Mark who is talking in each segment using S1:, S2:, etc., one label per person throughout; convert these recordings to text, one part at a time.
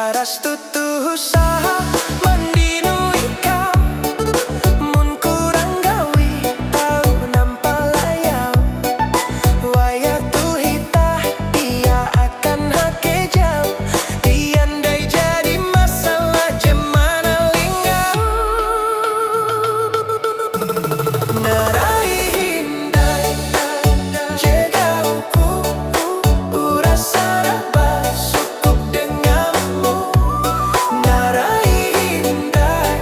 S1: Karas tutuh usaha mendinui kau, mun kurang gawi tau nampal layau. Waya tu hitah dia akan hake jauh, tiandai jadi masalah jemana linggau. Narai hindai jegauku, uras saraba cukup denganmu. Narai hindai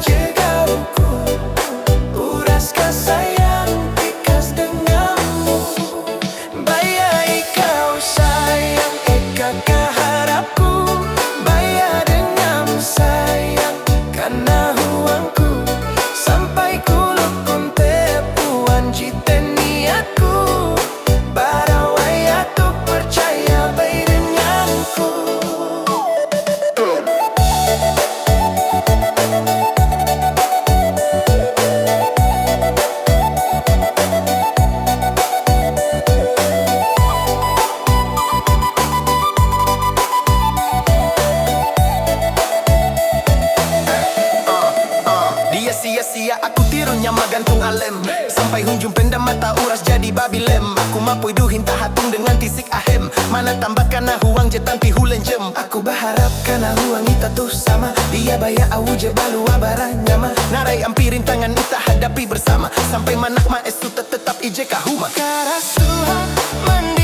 S1: jegauku, uras kasayang ikas denganmu. Bayai kau sayang eka kaharapku, bayar dengan sayang karena huangku. Sampai kulukun tepuan jiten niatku, barawai aku percaya baik denganku. Dia sia-sia aku tirunya magantung alem, sampai hunjung pendam mata uras jadi babi lem. Aku mampu duhin tahatung dengan tisik ahem, mana tambah karena huang je tanpi hulen jem. Aku berharap karena huang ita tuh sama, dia bayar awu je balua barang nyama. Narai ampirin tangan ita hadapi bersama, sampai manak ma esu tetap ije kahuma. Karas Tuhan